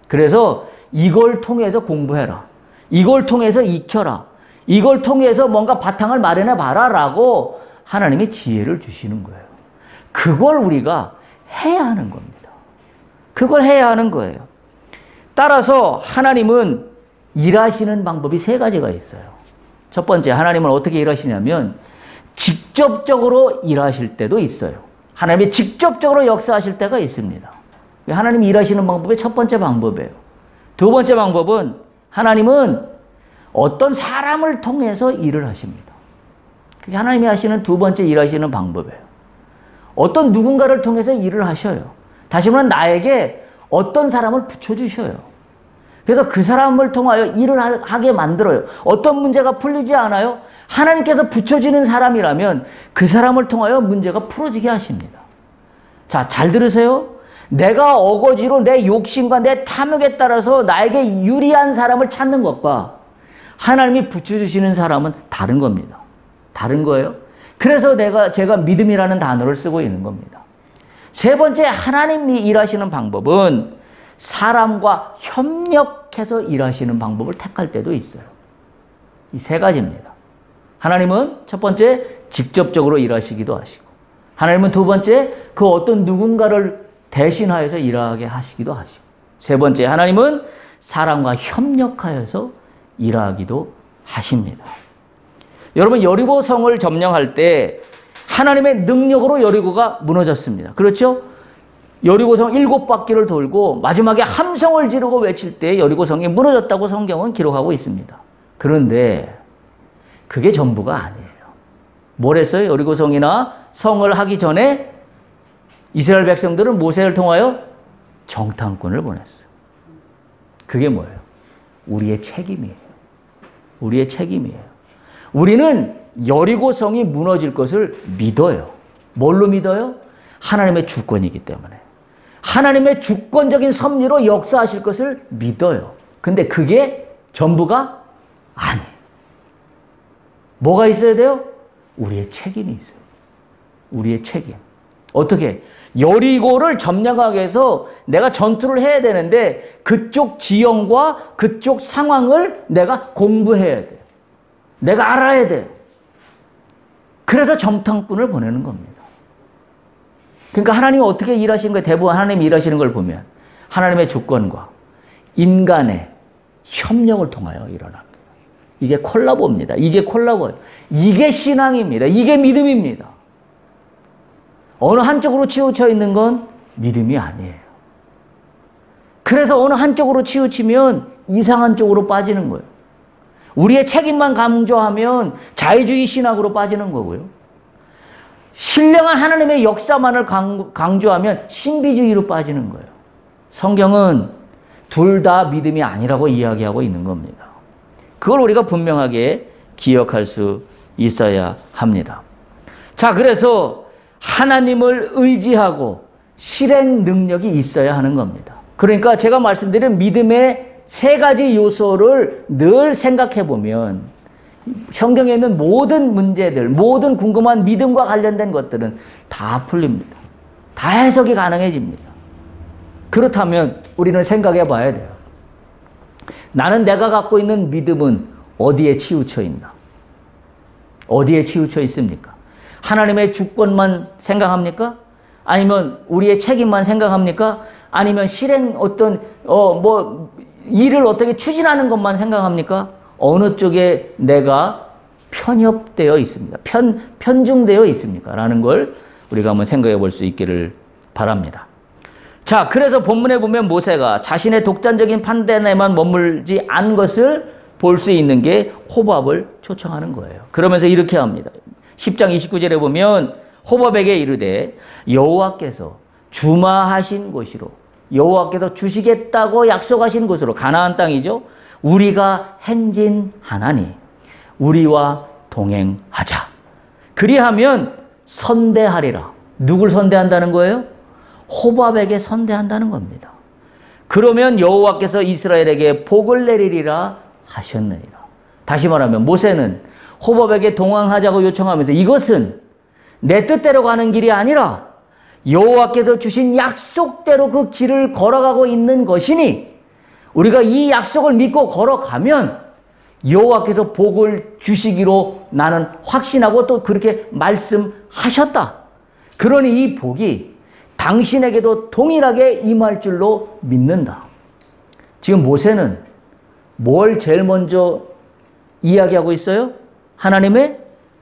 그래서 이걸 통해서 공부해라. 이걸 통해서 익혀라. 이걸 통해서 뭔가 바탕을 마련해 봐라 라고 하나님이 지혜를 주시는 거예요. 그걸 우리가 해야 하는 겁니다. 그걸 해야 하는 거예요. 따라서 하나님은 일하시는 방법이 세 가지가 있어요. 첫 번째, 하나님은 어떻게 일하시냐면 직접적으로 일하실 때도 있어요. 하나님이 직접적으로 역사하실 때가 있습니다. 하나님이 일하시는 방법이 첫 번째 방법이에요. 두 번째 방법은 하나님은 어떤 사람을 통해서 일을 하십니다. 그게 하나님이 하시는 두 번째 일하시는 방법이에요. 어떤 누군가를 통해서 일을 하셔요. 다시 말하면 나에게 어떤 사람을 붙여주셔요. 그래서 그 사람을 통하여 일을 하게 만들어요. 어떤 문제가 풀리지 않아요? 하나님께서 붙여주는 사람이라면 그 사람을 통하여 문제가 풀어지게 하십니다. 자, 잘 들으세요. 내가 어거지로 내 욕심과 내 탐욕에 따라서 나에게 유리한 사람을 찾는 것과 하나님이 붙여주시는 사람은 다른 겁니다. 다른 거예요. 그래서 제가 믿음이라는 단어를 쓰고 있는 겁니다. 세 번째, 하나님이 일하시는 방법은 사람과 협력해서 일하시는 방법을 택할 때도 있어요. 이 세 가지입니다. 하나님은 첫 번째, 직접적으로 일하시기도 하시고, 하나님은 두 번째, 그 어떤 누군가를 대신하여서 일하게 하시기도 하시고, 세 번째, 하나님은 사람과 협력하여서 일하기도 하십니다. 여러분, 여리고성을 점령할 때 하나님의 능력으로 여리고가 무너졌습니다. 그렇죠? 여리고성 7바퀴를 돌고 마지막에 함성을 지르고 외칠 때 여리고성이 무너졌다고 성경은 기록하고 있습니다. 그런데 그게 전부가 아니에요. 뭘 했어요? 여리고성이나 성을 하기 전에 이스라엘 백성들은 모세를 통하여 정탐꾼을 보냈어요. 그게 뭐예요? 우리의 책임이에요. 우리의 책임이에요. 우리는 여리고성이 무너질 것을 믿어요. 뭘로 믿어요? 하나님의 주권이기 때문에. 하나님의 주권적인 섭리로 역사하실 것을 믿어요. 근데 그게 전부가 아니에요. 뭐가 있어야 돼요? 우리의 책임이 있어요. 우리의 책임. 어떻게? 여리고를 점령하기 위해서 내가 전투를 해야 되는데 그쪽 지형과 그쪽 상황을 내가 공부해야 돼요. 내가 알아야 돼요. 그래서 정탐꾼을 보내는 겁니다. 그러니까 하나님이 어떻게 일하시는 거예요? 대부분 하나님이 일하시는 걸 보면 하나님의 주권과 인간의 협력을 통하여 일어납니다. 이게 콜라보입니다. 이게 콜라보예요. 이게 신앙입니다. 이게 믿음입니다. 어느 한쪽으로 치우쳐 있는 건 믿음이 아니에요. 그래서 어느 한쪽으로 치우치면 이상한 쪽으로 빠지는 거예요. 우리의 책임만 강조하면 자유주의 신학으로 빠지는 거고요. 신령한 하나님의 역사만을 강조하면 신비주의로 빠지는 거예요. 성경은 둘 다 믿음이 아니라고 이야기하고 있는 겁니다. 그걸 우리가 분명하게 기억할 수 있어야 합니다. 자, 그래서 하나님을 의지하고 실행 능력이 있어야 하는 겁니다. 그러니까 제가 말씀드린 믿음의 세 가지 요소를 늘 생각해 보면 성경에 있는 모든 문제들, 모든 궁금한 믿음과 관련된 것들은 다 풀립니다. 다 해석이 가능해집니다. 그렇다면 우리는 생각해 봐야 돼요. 나는 내가 갖고 있는 믿음은 어디에 치우쳐 있나? 어디에 치우쳐 있습니까? 하나님의 주권만 생각합니까? 아니면 우리의 책임만 생각합니까? 아니면 실행 일을 어떻게 추진하는 것만 생각합니까? 어느 쪽에 내가 편협되어 있습니다. 편중되어 있습니까? 라는 걸 우리가 한번 생각해 볼 수 있기를 바랍니다. 자, 그래서 본문에 보면 모세가 자신의 독단적인 판단에만 머물지 않은 것을 볼 수 있는 게 호밥을 초청하는 거예요. 그러면서 이렇게 합니다. 10장 29절에 보면 호밥에게 이르되 여호와께서 주마하신 곳이로, 여호와께서 주시겠다고 약속하신 곳으로, 가나안 땅이죠. 우리가 행진하나니 우리와 동행하자. 그리하면 선대하리라. 누굴 선대한다는 거예요? 호밥에게 선대한다는 겁니다. 그러면 여호와께서 이스라엘에게 복을 내리리라 하셨느니라. 다시 말하면 모세는 호밥에게 동행하자고 요청하면서 이것은 내 뜻대로 가는 길이 아니라 여호와께서 주신 약속대로 그 길을 걸어가고 있는 것이니 우리가 이 약속을 믿고 걸어가면 여호와께서 복을 주시기로 나는 확신하고 또 그렇게 말씀하셨다. 그러니 이 복이 당신에게도 동일하게 임할 줄로 믿는다. 지금 모세는 뭘 제일 먼저 이야기하고 있어요? 하나님의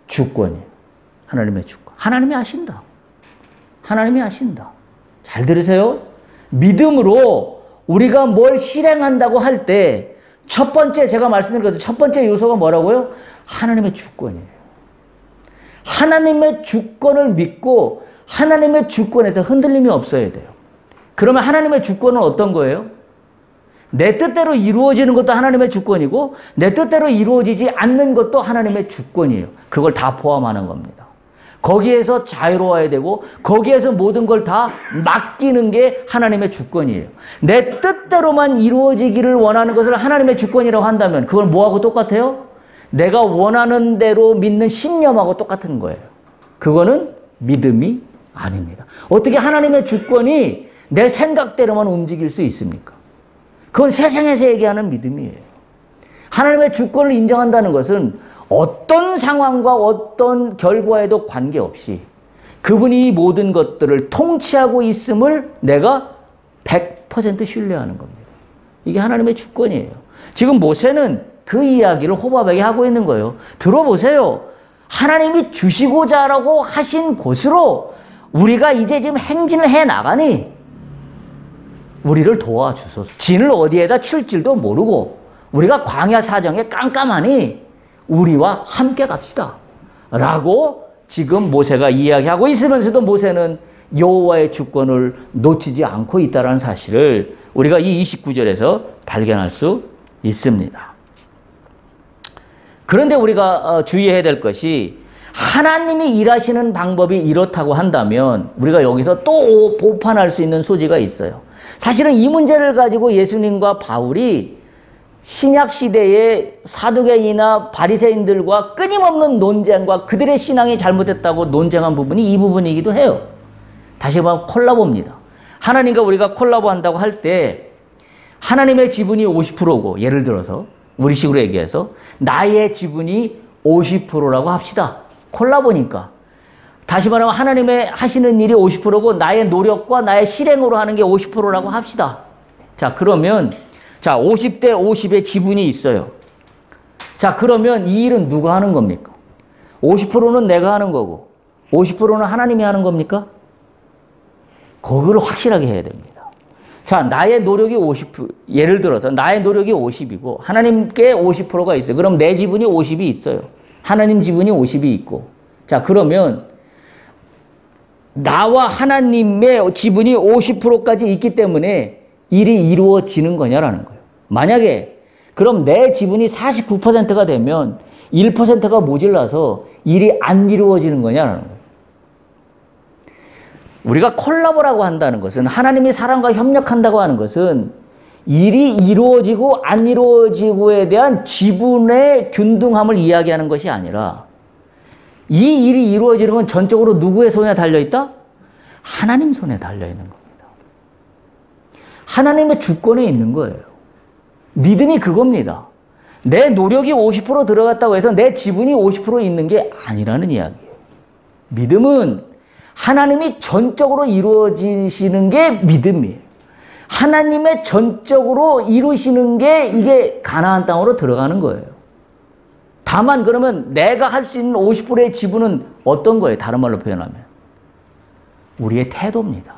주권이에요. 하나님의 주권. 하나님이 아신다. 하나님이 아신다. 잘 들으세요. 믿음으로 우리가 뭘 실행한다고 할 때 첫 번째, 제가 말씀드린 것처럼 첫 번째 요소가 뭐라고요? 하나님의 주권이에요. 하나님의 주권을 믿고 하나님의 주권에서 흔들림이 없어야 돼요. 그러면 하나님의 주권은 어떤 거예요? 내 뜻대로 이루어지는 것도 하나님의 주권이고 내 뜻대로 이루어지지 않는 것도 하나님의 주권이에요. 그걸 다 포함하는 겁니다. 거기에서 자유로워야 되고 거기에서 모든 걸 다 맡기는 게 하나님의 주권이에요. 내 뜻대로만 이루어지기를 원하는 것을 하나님의 주권이라고 한다면 그건 뭐하고 똑같아요? 내가 원하는 대로 믿는 신념하고 똑같은 거예요. 그거는 믿음이 아닙니다. 어떻게 하나님의 주권이 내 생각대로만 움직일 수 있습니까? 그건 세상에서 얘기하는 믿음이에요. 하나님의 주권을 인정한다는 것은 어떤 상황과 어떤 결과에도 관계없이 그분이 이 모든 것들을 통치하고 있음을 내가 100% 신뢰하는 겁니다. 이게 하나님의 주권이에요. 지금 모세는 그 이야기를 호밥에게 하고 있는 거예요. 들어보세요. 하나님이 주시고자 하라고 하신 곳으로 우리가 이제 지금 행진을 해 나가니 우리를 도와주소서. 진을 어디에다 칠지도 모르고 우리가 광야 사정에 깜깜하니 우리와 함께 갑시다. 라고 지금 모세가 이야기하고 있으면서도 모세는 여호와의 주권을 놓치지 않고 있다는 사실을 우리가 이 29절에서 발견할 수 있습니다. 그런데 우리가 주의해야 될 것이 하나님이 일하시는 방법이 이렇다고 한다면 우리가 여기서 또 보판할 수 있는 소지가 있어요. 사실은 이 문제를 가지고 예수님과 바울이 신약 시대의 사두개인이나 바리새인들과 끊임없는 논쟁과 그들의 신앙이 잘못됐다고 논쟁한 부분이 이 부분이기도 해요. 다시 한번 콜라보입니다. 하나님과 우리가 콜라보한다고 할 때 하나님의 지분이 50%고 예를 들어서 우리식으로 얘기해서 나의 지분이 50%라고 합시다. 콜라보니까. 다시 말하면 하나님의 하시는 일이 50%고 나의 노력과 나의 실행으로 하는 게 50%라고 합시다. 자, 그러면 자, 50대 50의 지분이 있어요. 자, 그러면 이 일은 누가 하는 겁니까? 50%는 내가 하는 거고 50%는 하나님이 하는 겁니까? 그걸 확실하게 해야 됩니다. 자, 나의 노력이 50%, 예를 들어서 나의 노력이 50이고 하나님께 50%가 있어요. 그럼 내 지분이 50이 있어요. 하나님 지분이 50이 있고. 자, 그러면 나와 하나님의 지분이 50%까지 있기 때문에 일이 이루어지는 거냐라는 거예요. 만약에 그럼 내 지분이 49%가 되면 1%가 모질라서 일이 안 이루어지는 거냐라는 거예요. 우리가 콜라보라고 한다는 것은 하나님이 사람과 협력한다고 하는 것은 일이 이루어지고 안 이루어지고에 대한 지분의 균등함을 이야기하는 것이 아니라 이 일이 이루어지는 건 전적으로 누구의 손에 달려있다? 하나님 손에 달려있는 겁니다. 하나님의 주권에 있는 거예요. 믿음이 그겁니다. 내 노력이 50% 들어갔다고 해서 내 지분이 50% 있는 게 아니라는 이야기예요. 믿음은 하나님이 전적으로 이루어지시는 게 믿음이에요. 하나님의 전적으로 이루시는 게 이게 가나안 땅으로 들어가는 거예요. 다만 그러면 내가 할 수 있는 50%의 지분은 어떤 거예요? 다른 말로 표현하면 우리의 태도입니다.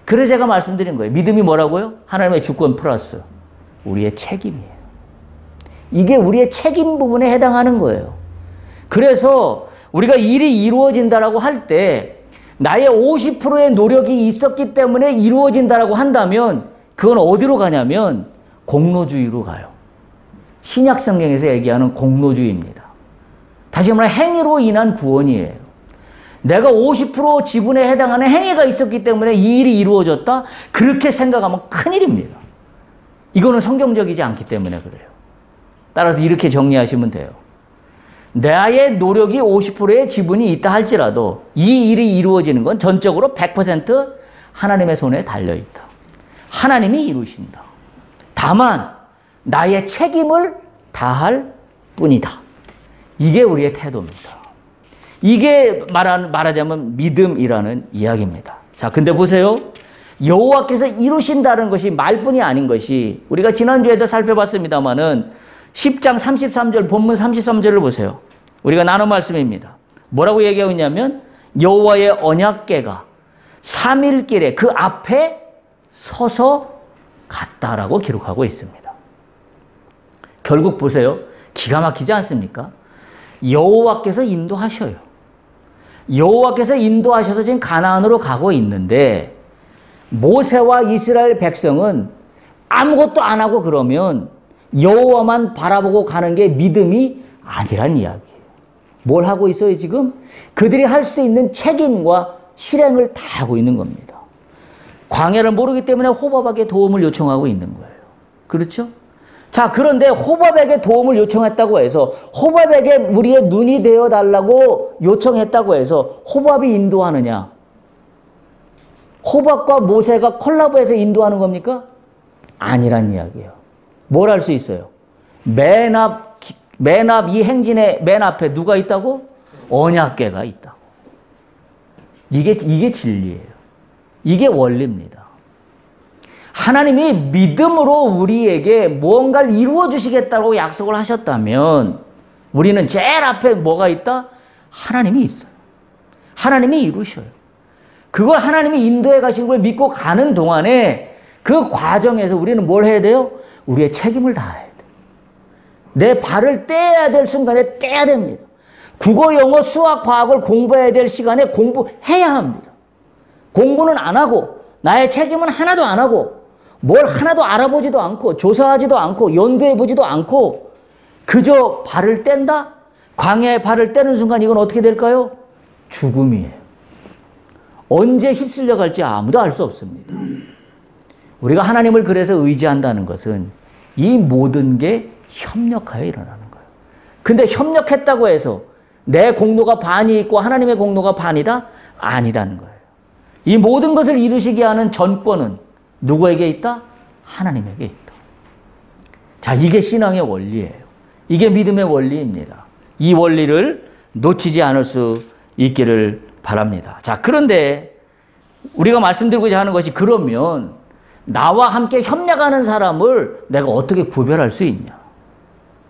그래서 제가 말씀드린 거예요. 믿음이 뭐라고요? 하나님의 주권 플러스 우리의 책임이에요. 이게 우리의 책임 부분에 해당하는 거예요. 그래서 우리가 일이 이루어진다라고 할 때 나의 50%의 노력이 있었기 때문에 이루어진다라고 한다면 그건 어디로 가냐면 공로주의로 가요. 신약 성경에서 얘기하는 공로주의입니다. 다시 말해 행위로 인한 구원이에요. 내가 50% 지분에 해당하는 행위가 있었기 때문에 이 일이 이루어졌다? 그렇게 생각하면 큰일입니다. 이거는 성경적이지 않기 때문에 그래요. 따라서 이렇게 정리하시면 돼요. 나의 노력이 50%의 지분이 있다 할지라도 이 일이 이루어지는 건 전적으로 100% 하나님의 손에 달려있다. 하나님이 이루신다. 다만 나의 책임을 다할 뿐이다. 이게 우리의 태도입니다. 이게 말하자면 믿음이라는 이야기입니다. 자, 근데 보세요. 여호와께서 이루신다는 것이 말뿐이 아닌 것이 우리가 지난주에도 살펴봤습니다마는 10장 33절 본문 33절을 보세요. 우리가 나눈 말씀입니다. 뭐라고 얘기하고 있냐면 여호와의 언약궤가 3일길에 그 앞에 서서 갔다라고 기록하고 있습니다. 결국 보세요. 기가 막히지 않습니까? 여호와께서 인도하셔요. 여호와께서 인도하셔서 지금 가나안으로 가고 있는데 모세와 이스라엘 백성은 아무것도 안 하고 그러면 여호와만 바라보고 가는 게 믿음이 아니란 이야기예요. 뭘 하고 있어요 지금? 그들이 할 수 있는 책임과 실행을 다 하고 있는 겁니다. 광야를 모르기 때문에 호밥에게 도움을 요청하고 있는 거예요. 그렇죠? 자, 그런데 호밥에게 도움을 요청했다고 해서 호밥에게 우리의 눈이 되어달라고 요청했다고 해서 호밥이 인도하느냐? 호밥과 모세가 콜라보해서 인도하는 겁니까? 아니란 이야기예요. 뭘 할 수 있어요? 맨 앞 이 행진의 맨 앞에 누가 있다고? 언약궤가 있다고. 이게 진리예요. 이게 원리입니다. 하나님이 믿음으로 우리에게 무언가를 이루어 주시겠다고 약속을 하셨다면 우리는 제일 앞에 뭐가 있다? 하나님이 있어요. 하나님이 이루셔요. 그걸 하나님이 인도해 가신 걸 믿고 가는 동안에 그 과정에서 우리는 뭘 해야 돼요? 우리의 책임을 다해야 돼요. 내 발을 떼야 될 순간에 떼야 됩니다. 국어, 영어, 수학, 과학을 공부해야 될 시간에 공부해야 합니다. 공부는 안 하고 나의 책임은 하나도 안 하고 뭘 하나도 알아보지도 않고 조사하지도 않고 연구해보지도 않고 그저 발을 뗀다? 광야에 발을 떼는 순간 이건 어떻게 될까요? 죽음이에요. 언제 휩쓸려 갈지 아무도 알 수 없습니다. 우리가 하나님을 그래서 의지한다는 것은 이 모든 게 협력하여 일어나는 거예요. 근데 협력했다고 해서 내 공로가 반이 있고 하나님의 공로가 반이다? 아니다는 거예요. 이 모든 것을 이루시게 하는 전권은 누구에게 있다? 하나님에게 있다. 자, 이게 신앙의 원리예요. 이게 믿음의 원리입니다. 이 원리를 놓치지 않을 수 있기를 바랍니다. 자, 그런데 우리가 말씀드리고자 하는 것이 그러면 나와 함께 협력하는 사람을 내가 어떻게 구별할 수 있냐?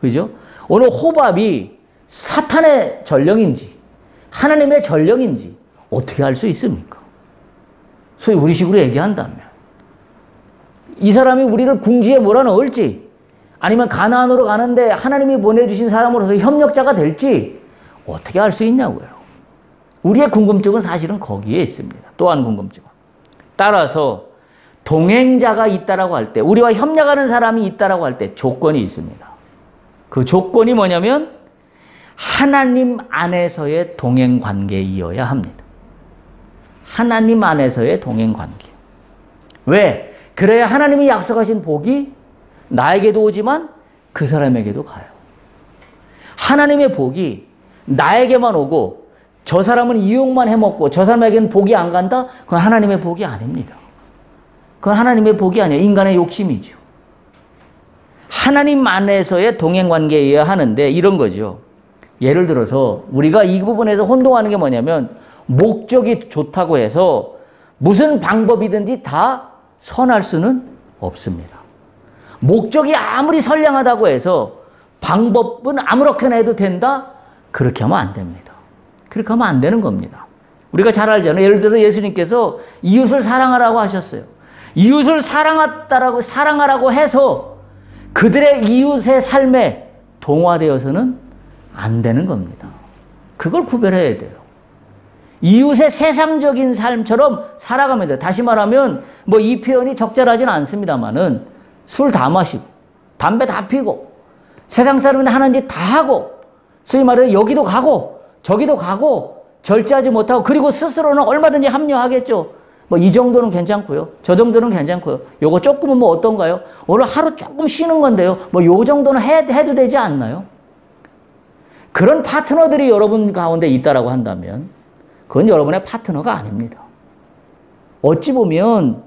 그죠? 오늘 호밥이 사탄의 전령인지 하나님의 전령인지 어떻게 알 수 있습니까? 소위 우리식으로 얘기한다면 이 사람이 우리를 궁지에 몰아넣을지 아니면 가나안으로 가는데 하나님이 보내주신 사람으로서 협력자가 될지 어떻게 알 수 있냐고요. 우리의 궁금증은 사실은 거기에 있습니다. 또한 궁금증은. 따라서 동행자가 있다라고 할 때, 우리와 협력하는 사람이 있다라고 할 때 조건이 있습니다. 그 조건이 뭐냐면 하나님 안에서의 동행 관계이어야 합니다. 하나님 안에서의 동행 관계. 왜? 그래야 하나님이 약속하신 복이 나에게도 오지만 그 사람에게도 가요. 하나님의 복이 나에게만 오고 저 사람은 이용만 해먹고 저 사람에게는 복이 안 간다? 그건 하나님의 복이 아닙니다. 그건 하나님의 복이 아니에요. 인간의 욕심이죠. 하나님 안에서의 동행관계여야 하는데 이런 거죠. 예를 들어서 우리가 이 부분에서 혼동하는 게 뭐냐면 목적이 좋다고 해서 무슨 방법이든지 다 선할 수는 없습니다. 목적이 아무리 선량하다고 해서 방법은 아무렇게나 해도 된다? 그렇게 하면 안 됩니다. 그렇게 하면 안 되는 겁니다. 우리가 잘 알잖아요. 예를 들어서 예수님께서 이웃을 사랑하라고 하셨어요. 이웃을 사랑하라고 해서 그들의 이웃의 삶에 동화되어서는 안 되는 겁니다. 그걸 구별해야 돼요. 이웃의 세상적인 삶처럼 살아가면서, 다시 말하면 뭐 이 표현이 적절하지는 않습니다만은 술 다 마시고 담배 다 피고 세상 사람인데 하는 짓 다 하고 소위 말해서 여기도 가고 저기도 가고 절제하지 못하고 그리고 스스로는 얼마든지 합리화하겠죠. 뭐 이 정도는 괜찮고요. 저 정도는 괜찮고요. 요거 조금은 뭐 어떤가요? 오늘 하루 조금 쉬는 건데요. 뭐 요 정도는 해도 되지 않나요? 그런 파트너들이 여러분 가운데 있다라고 한다면 그건 여러분의 파트너가 아닙니다. 어찌 보면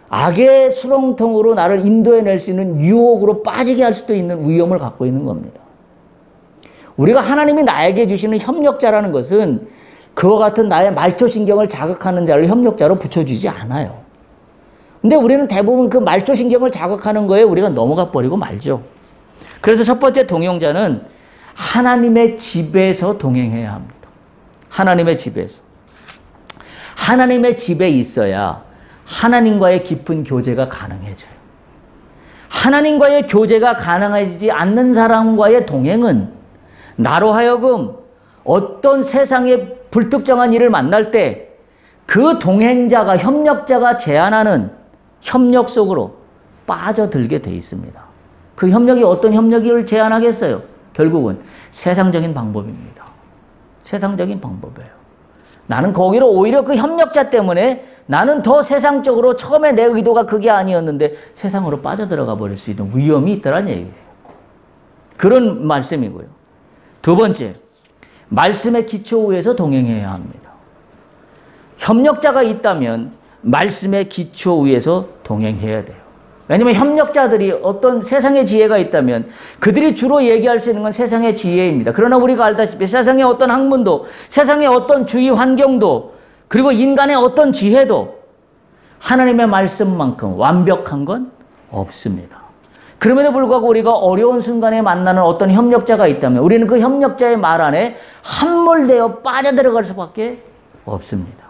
악의 수렁통으로 나를 인도해낼 수 있는 유혹으로 빠지게 할 수도 있는 위험을 갖고 있는 겁니다. 우리가 하나님이 나에게 주시는 협력자라는 것은 그와 같은 나의 말초신경을 자극하는 자를 협력자로 붙여주지 않아요. 근데 우리는 대부분 그 말초신경을 자극하는 거에 우리가 넘어가 버리고 말죠. 그래서 첫 번째 동행자는 하나님의 집에서 동행해야 합니다. 하나님의 집에서. 하나님의 집에 있어야 하나님과의 깊은 교제가 가능해져요. 하나님과의 교제가 가능해지지 않는 사람과의 동행은 나로 하여금 어떤 세상의 불특정한 일을 만날 때 그 동행자가, 협력자가 제안하는 협력 속으로 빠져들게 돼 있습니다. 그 협력이 어떤 협력을 제안하겠어요? 결국은 세상적인 방법입니다. 세상적인 방법이에요. 나는 거기로 오히려 그 협력자 때문에 나는 더 세상적으로 처음에 내 의도가 그게 아니었는데 세상으로 빠져들어가 버릴 수 있는 위험이 있다는 얘기예요. 그런 말씀이고요. 두 번째, 말씀의 기초 위에서 동행해야 합니다. 협력자가 있다면 말씀의 기초 위에서 동행해야 돼요. 왜냐하면 협력자들이 어떤 세상의 지혜가 있다면 그들이 주로 얘기할 수 있는 건 세상의 지혜입니다. 그러나 우리가 알다시피 세상의 어떤 학문도, 세상의 어떤 주위 환경도, 그리고 인간의 어떤 지혜도 하나님의 말씀만큼 완벽한 건 없습니다. 그럼에도 불구하고 우리가 어려운 순간에 만나는 어떤 협력자가 있다면 우리는 그 협력자의 말 안에 함몰되어 빠져들어갈 수밖에 없습니다.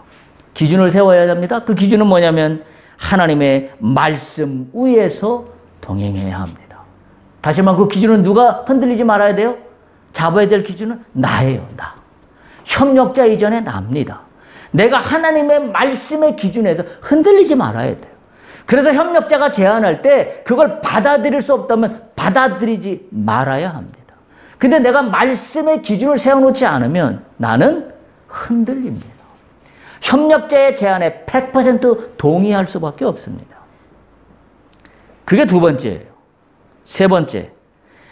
기준을 세워야 합니다. 그 기준은 뭐냐면 하나님의 말씀 위에서 동행해야 합니다. 다시 말하면 그 기준은 누가 흔들리지 말아야 돼요? 잡아야 될 기준은 나예요. 나. 협력자 이전에 납니다. 내가 하나님의 말씀의 기준에서 흔들리지 말아야 돼요. 그래서 협력자가 제안할 때 그걸 받아들일 수 없다면 받아들이지 말아야 합니다. 근데 내가 말씀의 기준을 세워놓지 않으면 나는 흔들립니다. 협력자의 제안에 100% 동의할 수밖에 없습니다. 그게 두 번째예요. 세 번째,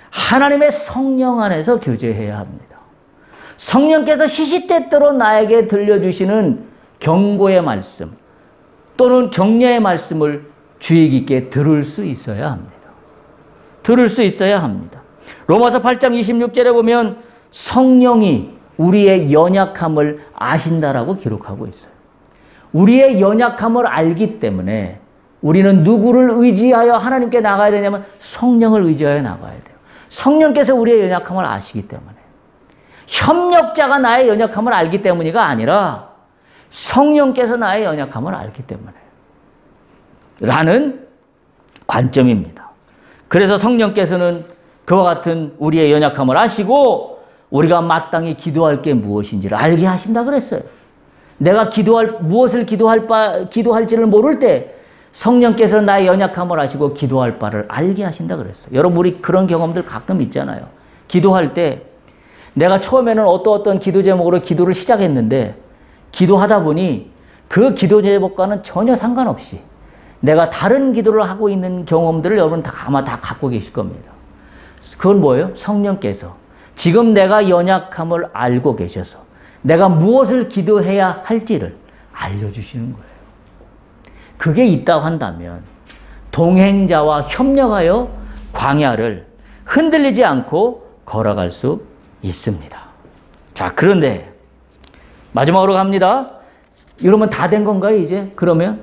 하나님의 성령 안에서 교제해야 합니다. 성령께서 시시때때로 나에게 들려주시는 경고의 말씀 또는 격려의 말씀을 주의 깊게 들을 수 있어야 합니다. 들을 수 있어야 합니다. 로마서 8장 26절에 보면 성령이 우리의 연약함을 아신다라고 기록하고 있어요. 우리의 연약함을 알기 때문에 우리는 누구를 의지하여 하나님께 나가야 되냐면 성령을 의지하여 나가야 돼요. 성령께서 우리의 연약함을 아시기 때문에. 협력자가 나의 연약함을 알기 때문이가 아니라 성령께서 나의 연약함을 알기 때문에 라는 관점입니다. 그래서 성령께서는 그와 같은 우리의 연약함을 아시고 우리가 마땅히 기도할 게 무엇인지를 알게 하신다 그랬어요. 내가 무엇을 기도할지를 모를 때 성령께서는 나의 연약함을 아시고 기도할 바를 알게 하신다 그랬어요. 여러분 우리 그런 경험들 가끔 있잖아요. 기도할 때 내가 처음에는 어떤 기도 제목으로 기도를 시작했는데 기도하다 보니 그 기도 제목과는 전혀 상관없이 내가 다른 기도를 하고 있는 경험들을 여러분 아마 다 갖고 계실 겁니다. 그건 뭐예요? 성령께서 지금 내가 연약함을 알고 계셔서 내가 무엇을 기도해야 할지를 알려주시는 거예요. 그게 있다고 한다면 동행자와 협력하여 광야를 흔들리지 않고 걸어갈 수 있습니다. 자, 그런데 마지막으로 갑니다. 이러면 다 된 건가요, 이제? 그러면?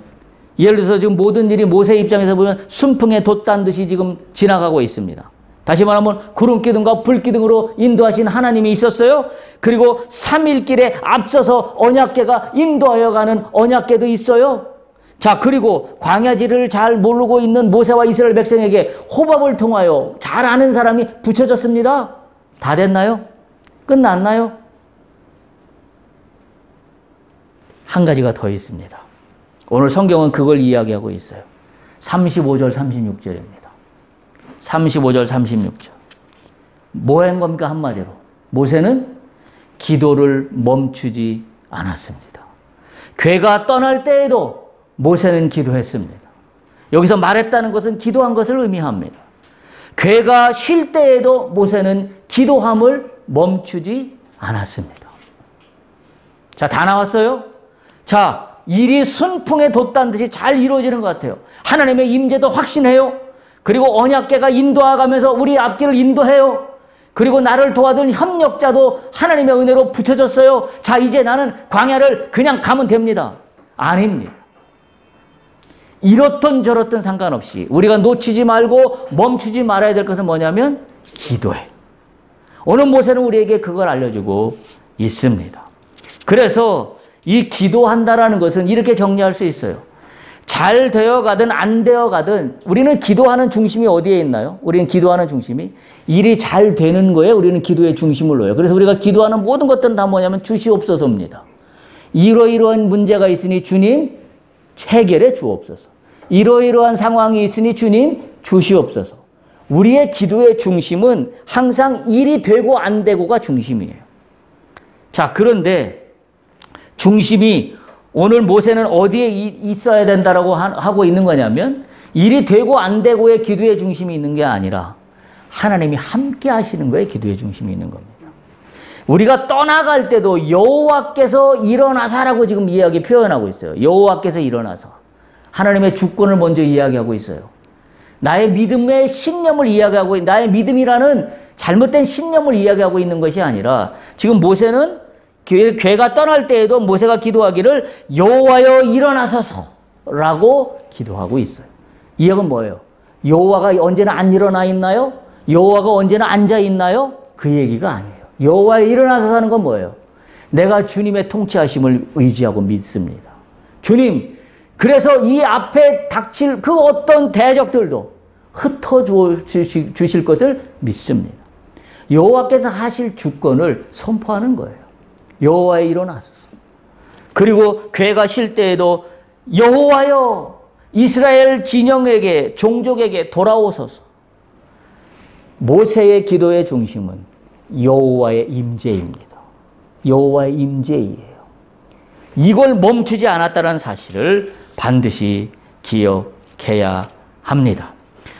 예를 들어서 지금 모든 일이 모세 입장에서 보면 순풍에 돛단 듯이 지금 지나가고 있습니다. 다시 말하면 구름기둥과 불기둥으로 인도하신 하나님이 있었어요. 그리고 3일길에 앞서서 언약궤가 인도하여 가는 언약궤도 있어요. 자, 그리고 광야지를 잘 모르고 있는 모세와 이스라엘 백성에게 호밥을 통하여 잘 아는 사람이 붙여졌습니다. 다 됐나요? 끝났나요? 한 가지가 더 있습니다. 오늘 성경은 그걸 이야기하고 있어요. 35절, 36절입니다. 35절, 36절. 뭐 한 겁니까? 한마디로. 모세는 기도를 멈추지 않았습니다. 궤가 떠날 때에도 모세는 기도했습니다. 여기서 말했다는 것은 기도한 것을 의미합니다. 궤가 쉴 때에도 모세는 기도함을 멈추지 않았습니다. 자, 다 나왔어요? 자, 일이 순풍에 돛단 듯이 잘 이루어지는 것 같아요. 하나님의 임재도 확신해요. 그리고 언약궤가 인도하가면서 우리 앞길을 인도해요. 그리고 나를 도와준 협력자도 하나님의 은혜로 붙여졌어요. 자, 이제 나는 광야를 그냥 가면 됩니다. 아닙니다. 이렇든 저렇든 상관없이 우리가 놓치지 말고 멈추지 말아야 될 것은 뭐냐면 기도해. 오늘 모세는 우리에게 그걸 알려주고 있습니다. 그래서 이 기도한다라는 것은 이렇게 정리할 수 있어요. 잘 되어가든 안 되어가든 우리는 기도하는 중심이 어디에 있나요? 우리는 기도하는 중심이 일이 잘 되는 거에 우리는 기도의 중심을 놓아요. 그래서 우리가 기도하는 모든 것들은 다 뭐냐면 주시옵소서입니다. 이러이러한 문제가 있으니 주님 해결해 주옵소서. 이러이러한 상황이 있으니 주님 주시옵소서. 우리의 기도의 중심은 항상 일이 되고 안 되고가 중심이에요. 자, 그런데 중심이 오늘 모세는 어디에 있어야 된다라고 하고 있는 거냐면 일이 되고 안 되고의 기도의 중심이 있는 게 아니라 하나님이 함께 하시는 거에 기도의 중심이 있는 겁니다. 우리가 떠나갈 때도 여호와께서 일어나사라고 지금 이야기 표현하고 있어요. 여호와께서 일어나사. 하나님의 주권을 먼저 이야기하고 있어요. 나의 믿음의 신념을 이야기하고, 나의 믿음이라는 잘못된 신념을 이야기하고 있는 것이 아니라 지금 모세는 괴가 떠날 때에도 모세가 기도하기를 여호와여 일어나소서라고 기도하고 있어요. 이 얘기는 뭐예요? 여호와가 언제나 안 일어나 있나요? 여호와가 언제나 앉아 있나요? 그 얘기가 아니에요. 여호와여 일어나소서 하는 건 뭐예요? 내가 주님의 통치하심을 의지하고 믿습니다. 주님, 그래서 이 앞에 닥칠 그 어떤 대적들도 흩어주실 것을 믿습니다. 여호와께서 하실 주권을 선포하는 거예요. 여호와여 일어나소서. 그리고 괴가 쉴 때에도 여호와여 이스라엘 진영에게 종족에게 돌아오소서. 모세의 기도의 중심은 여호와의 임재입니다. 여호와의 임재이에요. 이걸 멈추지 않았다는 사실을 반드시 기억해야 합니다.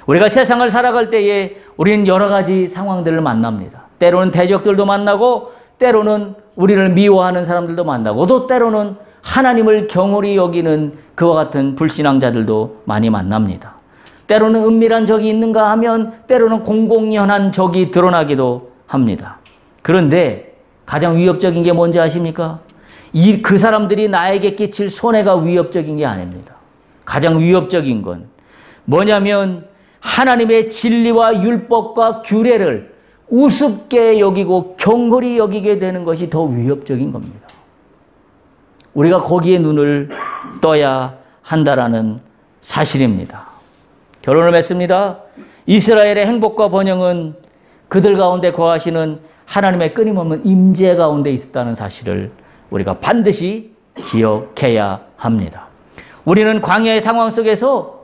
우리가 세상을 살아갈 때에 우리는 여러 가지 상황들을 만납니다. 때로는 대적들도 만나고 때로는 우리를 미워하는 사람들도 만나고 또 때로는 하나님을 경홀히 여기는 그와 같은 불신앙자들도 많이 만납니다. 때로는 은밀한 적이 있는가 하면 때로는 공공연한 적이 드러나기도 합니다. 그런데 가장 위협적인 게 뭔지 아십니까? 그 사람들이 나에게 끼칠 손해가 위협적인 게 아닙니다. 가장 위협적인 건 뭐냐면 하나님의 진리와 율법과 규례를 우습게 여기고 경홀히 여기게 되는 것이 더 위협적인 겁니다. 우리가 거기에 눈을 떠야 한다라는 사실입니다. 결론을 맺습니다. 이스라엘의 행복과 번영은 그들 가운데 거하시는 하나님의 끊임없는 임재 가운데 있었다는 사실을 우리가 반드시 기억해야 합니다. 우리는 광야의 상황 속에서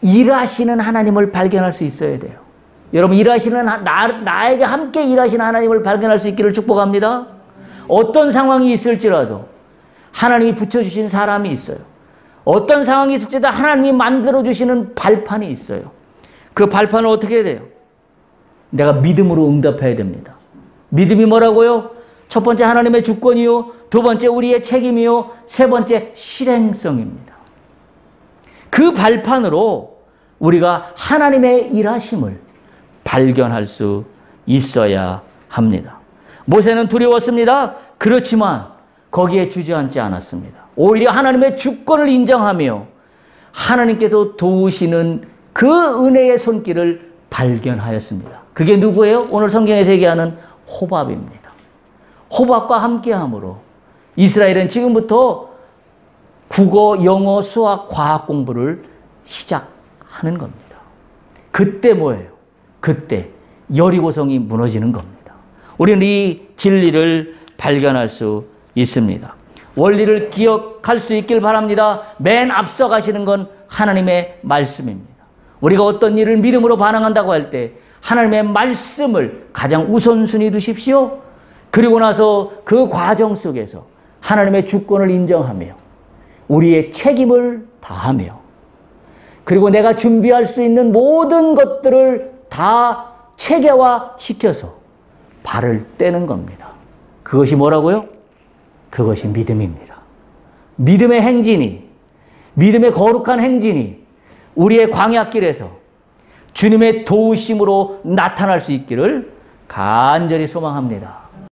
일하시는 하나님을 발견할 수 있어야 돼요. 여러분, 나에게 함께 일하시는 하나님을 발견할 수 있기를 축복합니다. 어떤 상황이 있을지라도 하나님이 붙여주신 사람이 있어요. 어떤 상황이 있을지라도 하나님이 만들어주시는 발판이 있어요. 그 발판을 어떻게 해야 돼요? 내가 믿음으로 응답해야 됩니다. 믿음이 뭐라고요? 첫 번째 하나님의 주권이요. 두 번째 우리의 책임이요. 세 번째 실행성입니다. 그 발판으로 우리가 하나님의 일하심을 발견할 수 있어야 합니다. 모세는 두려웠습니다. 그렇지만 거기에 주저앉지 않았습니다. 오히려 하나님의 주권을 인정하며 하나님께서 도우시는 그 은혜의 손길을 발견하였습니다. 그게 누구예요? 오늘 성경에서 얘기하는 호밥입니다. 호밥과 함께함으로 이스라엘은 지금부터 국어, 영어, 수학, 과학 공부를 시작하는 겁니다. 그때 뭐예요? 그때 여리고성이 무너지는 겁니다. 우리는 이 진리를 발견할 수 있습니다. 원리를 기억할 수 있길 바랍니다. 맨 앞서 가시는 건 하나님의 말씀입니다. 우리가 어떤 일을 믿음으로 반응한다고 할 때 하나님의 말씀을 가장 우선순위 두십시오. 그리고 나서 그 과정 속에서 하나님의 주권을 인정하며 우리의 책임을 다하며 그리고 내가 준비할 수 있는 모든 것들을 다 체계화시켜서 발을 떼는 겁니다. 그것이 뭐라고요? 그것이 믿음입니다. 믿음의 행진이, 믿음의 거룩한 행진이 우리의 광야길에서 주님의 도우심으로 나타날 수 있기를 간절히 소망합니다.